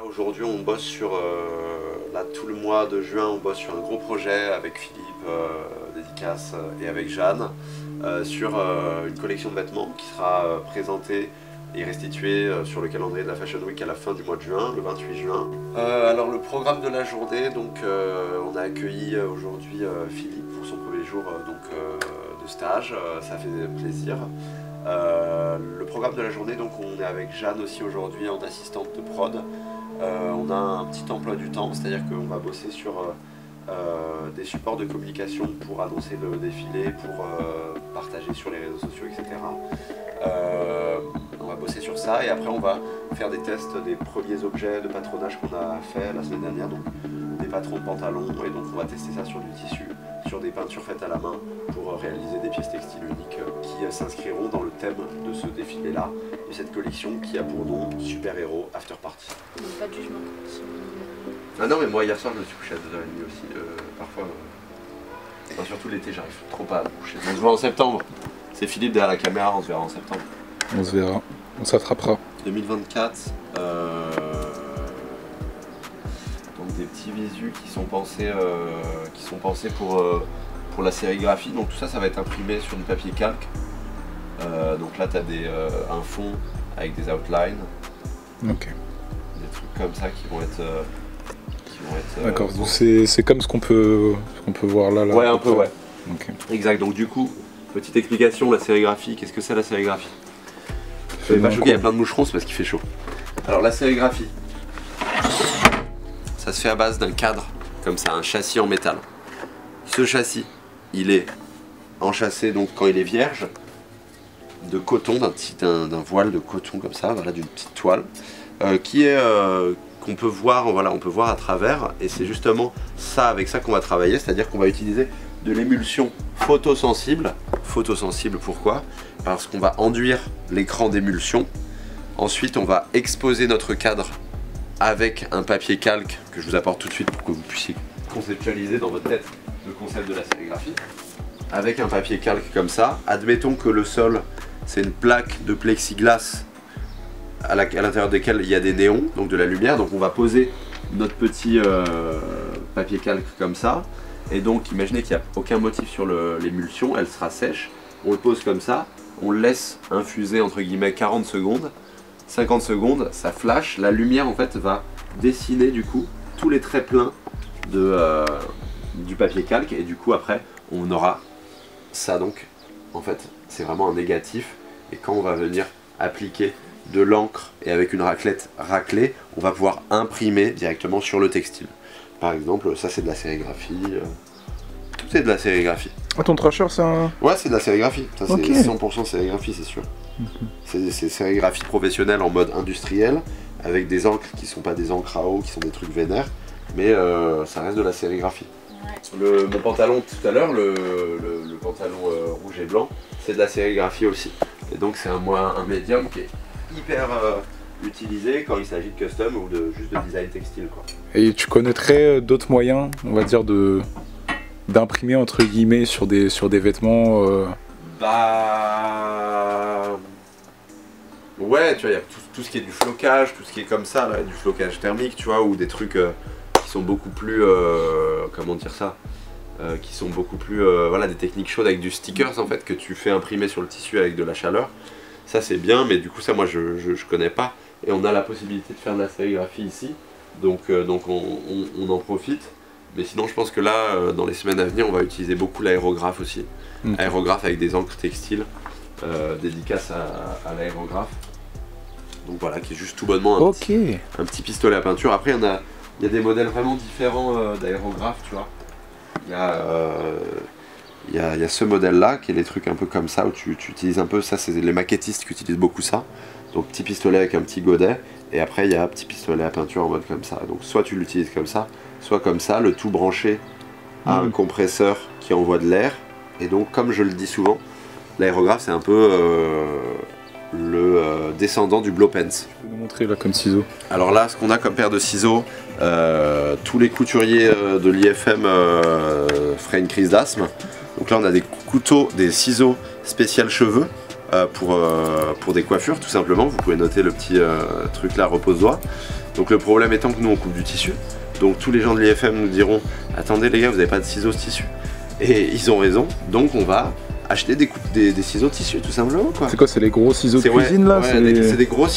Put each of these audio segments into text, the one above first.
Aujourd'hui on bosse sur, là tout le mois de juin on bosse sur un gros projet avec Philippe, dédicace, et avec Jeanne, sur une collection de vêtements qui sera présentée et restituée sur le calendrier de la Fashion Week à la fin du mois de juin, le 28 juin. Alors le programme de la journée, donc on a accueilli aujourd'hui Philippe pour son premier jour de stage, ça fait plaisir. Le programme de la journée, donc on est avec Jeanne aussi aujourd'hui en assistante de prod. On a un petit emploi du temps, c'est-à-dire qu'on va bosser sur des supports de communication pour annoncer le défilé, pour partager sur les réseaux sociaux, etc. On va bosser sur ça et après on va faire des tests des premiers objets de patronage qu'on a fait la semaine dernière, donc des patrons de pantalons, et donc on va tester ça sur du tissu, sur des peintures faites à la main pour réaliser des pièces textiles uniques qui s'inscriront dans le thème de ce défilé-là, de cette collection qui a pour nom Super Héros After Party. Pas de jugement. Ah non mais moi hier soir je me suis couché à 2h30 aussi, parfois, enfin, surtout l'été j'arrive trop pas à me coucher. On se voit en septembre, c'est Philippe derrière la caméra, on se verra en septembre. On se verra, on s'attrapera. 2024, donc des petits visus qui sont pensés pour la sérigraphie. Donc tout ça, ça va être imprimé sur du papier calque. Donc là, tu as un fond avec des outlines. Ok. Des trucs comme ça qui vont être... D'accord, c'est comme ce qu'on peut voir là. Ouais, un peu, ouais. Okay. Exact, donc du coup, petite explication, la sérigraphie. Qu'est-ce que c'est la sérigraphie? Je ne vais pas choquer, il y a plein de moucherons, c'est parce qu'il fait chaud. Alors la sérigraphie, ça se fait à base d'un cadre, comme ça, un châssis en métal. Ce châssis, il est enchâssé donc quand il est vierge, de coton, d'un voile de coton comme ça, voilà, d'une petite toile, qu'on peut voir, voilà, on peut voir à travers, et c'est justement ça, avec ça qu'on va travailler, c'est-à-dire qu'on va utiliser de l'émulsion photosensible. Photosensible pourquoi? Parce qu'on va enduire l'écran d'émulsion. Ensuite on va exposer notre cadre avec un papier calque que je vous apporte tout de suite pour que vous puissiez conceptualiser dans votre tête le concept de la sérigraphie. Avec un papier calque comme ça, admettons que le sol c'est une plaque de plexiglas à l'intérieur desquelles il y a des néons, donc de la lumière. Donc on va poser notre petit papier calque comme ça. Et donc imaginez qu'il n'y a aucun motif sur l'émulsion, elle sera sèche. On le pose comme ça, on le laisse infuser entre guillemets 40 secondes. 50 secondes, ça flash, la lumière en fait va dessiner du coup tous les traits pleins du papier calque, et du coup après on aura ça. Donc en fait c'est vraiment un négatif, et quand on va venir appliquer de l'encre et avec une raclette raclée, on va pouvoir imprimer directement sur le textile. Par exemple, ça c'est de la sérigraphie, tout est de la sérigraphie. Ah, ton trasher c'est un... Ouais, c'est de la sérigraphie, ça c'est Okay. 100% sérigraphie, c'est sûr. C'est sérigraphie professionnelle en mode industriel, avec des encres qui sont pas des encres à eau, qui sont des trucs vénères, mais ça reste de la sérigraphie. Ouais. Mon pantalon tout à l'heure, le pantalon rouge et blanc, c'est de la sérigraphie aussi. Et donc c'est un médium qui est hyper utilisé quand il s'agit de custom ou juste de design textile, quoi. Et tu connaîtrais d'autres moyens, on va dire, d'imprimer entre guillemets sur des vêtements Bah... Ouais, tu vois, il y a tout ce qui est du flocage, tout ce qui est comme ça, là, du flocage thermique, tu vois, ou des trucs qui sont beaucoup plus... comment dire ça, qui sont beaucoup plus... voilà, des techniques chaudes avec du stickers, en fait, que tu fais imprimer sur le tissu avec de la chaleur. Ça, c'est bien, mais du coup, ça, moi, je connais pas. Et on a la possibilité de faire de la sérigraphie ici, donc on en profite. Mais sinon, je pense que là, dans les semaines à venir, on va utiliser beaucoup l'aérographe aussi. Aérographe avec des encres textiles, dédicace à l'aérographe. Donc voilà, qui est juste tout bonnement un petit pistolet à peinture. Après, il y a des modèles vraiment différents d'aérographe, tu vois. Il y a ce modèle-là, qui est les trucs un peu comme ça, où tu utilises un peu, ça c'est les maquettistes qui utilisent beaucoup ça. Donc petit pistolet avec un petit godet, et après il y a un petit pistolet à peinture en mode comme ça. Donc soit tu l'utilises comme ça, soit comme ça, le tout branché à un compresseur qui envoie de l'air. Et donc comme je le dis souvent, l'aérographe c'est un peu le descendant du blow pens. Je peux nous montrer là comme ciseaux. Alors là, ce qu'on a comme paire de ciseaux, tous les couturiers de l'IFM feraient une crise d'asthme. Donc là on a des ciseaux spécial cheveux, pour des coiffures tout simplement. Vous pouvez noter le petit truc là, repose-doigt. Donc le problème étant que nous on coupe du tissu. Donc tous les gens de l'IFM nous diront attendez les gars, vous n'avez pas de ciseaux de tissu. Et ils ont raison, donc on va acheter des ciseaux de tissu tout simplement quoi. C'est quoi, c'est les gros ciseaux de cuisine là? C'est des gros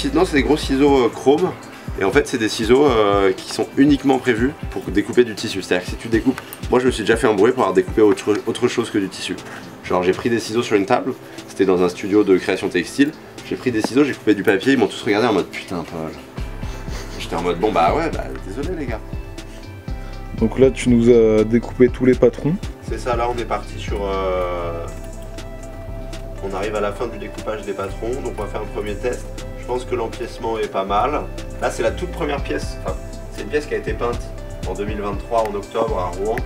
ciseaux chrome. Et en fait c'est des ciseaux qui sont uniquement prévus pour découper du tissu. C'est-à-dire que si tu découpes, moi je me suis déjà fait embrouiller pour avoir découpé autre chose que du tissu. Genre j'ai pris des ciseaux sur une table, c'était dans un studio de création textile, j'ai pris des ciseaux, j'ai coupé du papier, ils m'ont tous regardé en mode putain Paul. J'étais en mode bon bah ouais, bah désolé les gars. Donc là tu nous as découpé tous les patrons. C'est ça, là on est parti sur... On arrive à la fin du découpage des patrons, donc on va faire un premier test. Je pense que l'empiècement est pas mal. Là c'est la toute première pièce, enfin c'est une pièce qui a été peinte en 2023 en octobre à Rouen,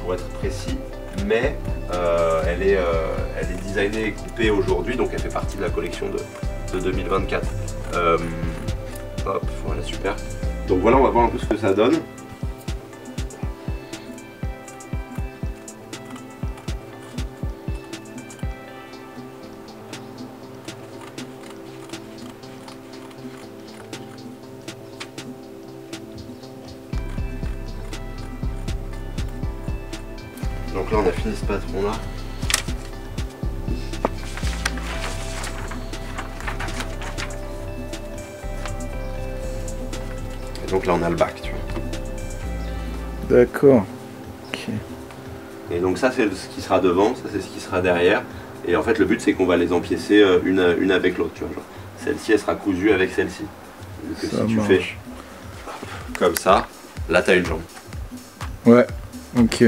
pour être précis. Mais elle est designée et coupée aujourd'hui, donc elle fait partie de la collection de 2024. Hop, voilà super. Donc voilà, on va voir un peu ce que ça donne. Donc là on a fini ce patron là. Et donc là on a le bac, tu vois. D'accord. Ok. Et donc ça c'est ce qui sera devant, ça c'est ce qui sera derrière. Et en fait le but c'est qu'on va les empiécer une avec l'autre, tu vois. Celle-ci elle sera cousue avec celle-ci. Donc si tu fais comme ça, là t'as une jambe. Ouais, ok.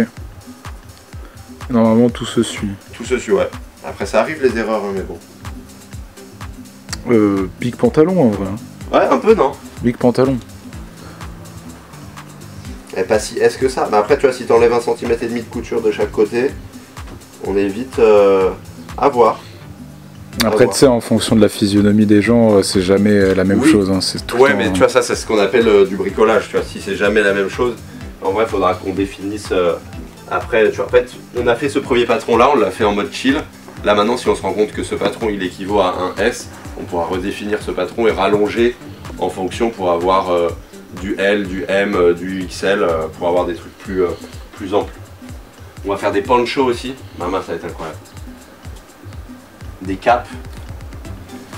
Normalement tout se suit. Tout se suit, ouais. Après ça arrive les erreurs, hein, mais bon. Big pantalon en vrai. Ouais, un peu non. Big pantalon. Et pas si est-ce que ça. Mais après tu vois, si t'enlèves 1,5 cm de couture de chaque côté, on est vite à voir. Après tu sais, en fonction de la physionomie des gens, c'est jamais la même chose. Hein. C'est tout ouais, mais tu vois, ça c'est ce qu'on appelle du bricolage. Tu vois, si c'est jamais la même chose, en vrai, il faudra qu'on définisse. Après, tu vois, en fait, on a fait ce premier patron là, on l'a fait en mode chill. Là maintenant, si on se rend compte que ce patron il équivaut à un S, on pourra redéfinir ce patron et rallonger en fonction pour avoir du L, du M, du XL, pour avoir des trucs plus amples. On va faire des ponchos aussi. Maman, ça va être incroyable. Des capes.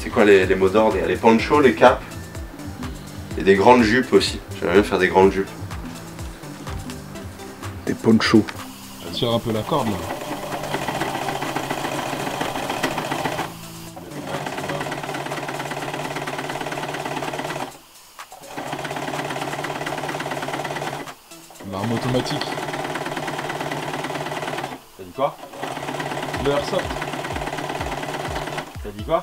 C'est quoi les mots d'ordre? Il y a les ponchos, les capes. Et des grandes jupes aussi. J'aimerais bien faire des grandes jupes. Des ponchos. Je tire un peu la corde là. L'arme automatique. T'as dit quoi? Le airsoft. T'as dit quoi?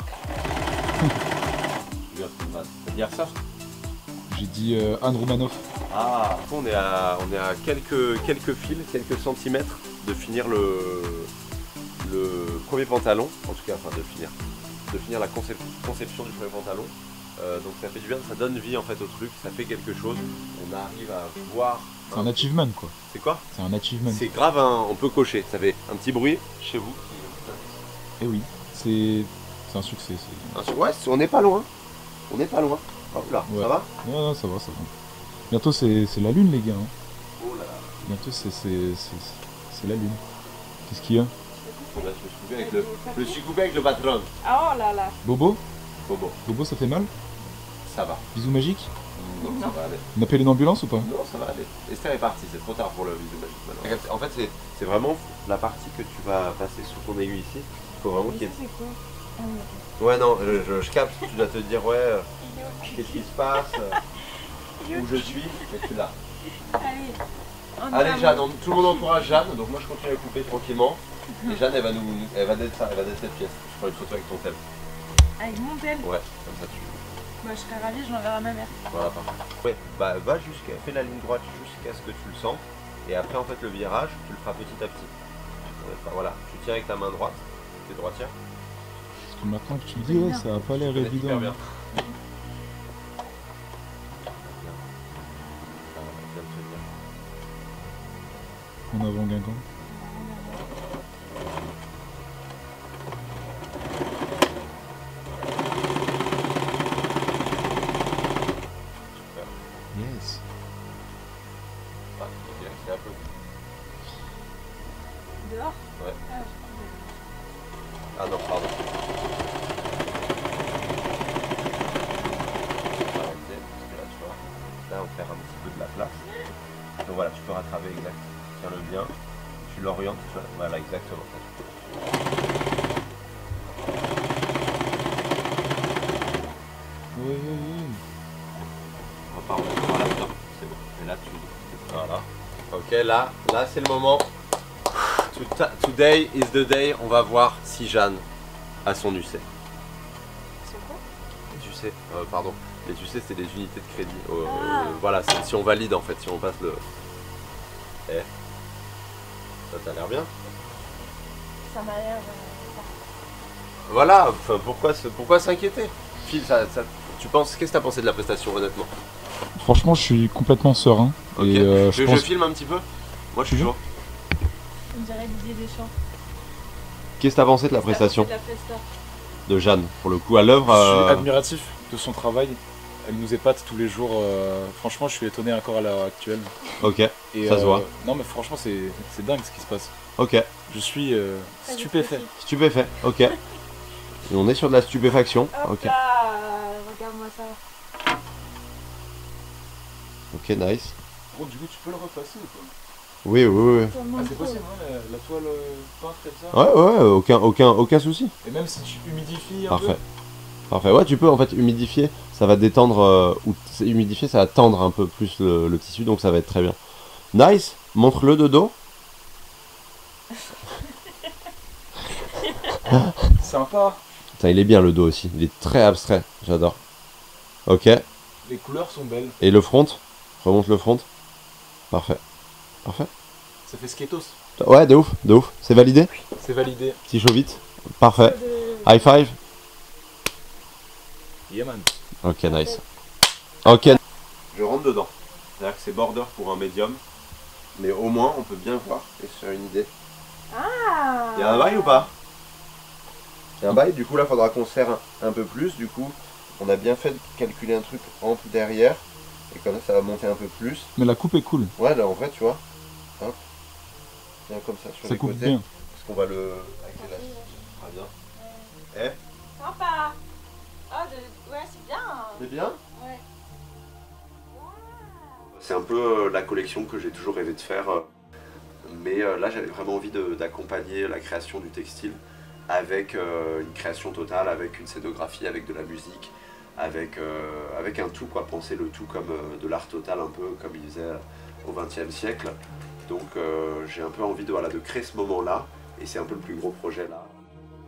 T'as dit airsoft? J'ai dit Anne Roumanoff. Ah, on est à quelques fils, quelques centimètres de finir le premier pantalon, en tout cas, enfin de finir la conception du premier pantalon. Donc ça fait du bien, ça donne vie en fait au truc, ça fait quelque chose. On arrive à voir. C'est un achievement quoi. C'est quoi? C'est un achievement. C'est grave, hein, on peut cocher. Ça fait un petit bruit chez vous. Et oui, c'est un succès. Ouais, on n'est pas loin. On n'est pas loin. Hop là, ouais. Ça va? Ouais, ça va. Bientôt c'est la lune les gars. Hein. Oh là là. Bientôt c'est la lune. Qu'est-ce qu'il y a? Je me suis coupé avec le patron. Oh là là. Bobo? Bobo. Bobo, ça fait mal? Ça va. Bisous magiques? Non, ça va aller. On appelle une ambulance ou pas? Non, ça va aller. Esther est partie, c'est trop tard pour le bisou magique maintenant. En fait, c'est vraiment la partie que tu vas passer sous ton aiguille ici. Il faut vraiment qu'il y ait... C'est quoi? Ah oui, ok. Ouais, non, je capte. Tu dois te dire, ouais, qu'est-ce qui se passe, où je suis, et tu l'as. Allez. Allez, Jeanne, tout le monde encourage Jeanne, donc moi je continue à couper tranquillement. Et Jeanne, elle va d'être cette pièce. Je prends une photo avec ton tel. Avec mon tel? Ouais, comme ça tu... Bah, je serais ravie, je l'enverrai à ma mère. Voilà, parfait. Ouais, bah va fais la ligne droite jusqu'à ce que tu le sens. Et après, en fait, le virage, tu le feras petit à petit. Voilà, tu tiens avec ta main droite, t'es droitière. Parce que maintenant que tu le dis, ouais, ça a pas l'air évident. Super bien. En avant Guingamp. Là, on perd un petit peu de la place. Donc voilà, tu peux rattraper exact. Tiens-le bien. Tu l'orientes, tu vois. Voilà, exactement. Oui. On repart en là-dedans. C'est bon. Et là, tu... Voilà. Ok, là c'est le moment. Today is the day. On va voir si Jeanne a son UC. C'est quoi? Les UC, pardon. Les UC, c'est des unités de crédit. Voilà, c'est si on valide en fait, si on passe le... Eh. Ça t'a l'air bien? Ça m'a l'air... Voilà, enfin, pourquoi s'inquiéter? Phil, tu penses, qu'est-ce que t'as pensé de la prestation honnêtement? Franchement, je suis complètement serein. Ok. Et je filme un petit peu? Moi je suis chaud. On dirait Didier Deschamps. Qu'est-ce que t'as pensé de la prestation De la presta. de Jeanne? Pour le coup, à l'œuvre. Je suis admiratif de son travail. Elle nous épate tous les jours. Franchement, je suis étonné encore à l'heure actuelle. Ok, Et, ça se voit. Non, mais franchement, c'est dingue ce qui se passe. Ok, Je suis stupéfait. stupéfait, ok. Et on est sur de la stupéfaction. Hop Ok, là, regarde-moi ça. ok, nice. Bon, du coup, tu peux le repasser ou pas? Oui. Ah, c'est possible, hein, la toile peinte comme ça. Ouais, aucun souci. Et même si tu humidifies un Parfait. Parfait, ouais, tu peux en fait humidifier, ça va détendre, ou humidifier, ça va tendre un peu plus le tissu, donc ça va être très bien. Nice, montre-le de dos. peu. Sympa. Putain, il est bien le dos aussi, il est très abstrait, j'adore. Ok, Les couleurs sont belles. et le front, remonte le front. Parfait, parfait. Ça fait skatos. Ouais, de ouf, c'est validé. C'est validé. Petit chaud vite, parfait. High five. Yeah, man. Ok, nice. Ok. Je rentre dedans. C'est-à-dire que c'est border pour un médium. Mais au moins, on peut bien voir et se faire une idée. Ah. Il y a un bail ou pas? Il y a un bail, du coup là, faudra qu'on serre un peu plus. Du coup, on a bien fait de calculer un truc en derrière. Et comme ça va monter un peu plus. Mais la coupe est cool. Ouais, là en vrai, tu vois. Hop. Bien comme ça sur Ça les coupe côtés. bien. Parce qu'on va le... avec l'élastique. Très bien. Eh, Sympa. Ouais, c'est bien. c'est bien? Ouais. C'est un peu la collection que j'ai toujours rêvé de faire. Mais là, j'avais vraiment envie d'accompagner la création du textile avec une création totale, avec une scénographie, avec de la musique, avec un tout, quoi. Penser le tout comme de l'art total, un peu comme il faisait au XXe siècle. Donc j'ai un peu envie de créer ce moment-là, et c'est un peu le plus gros projet là.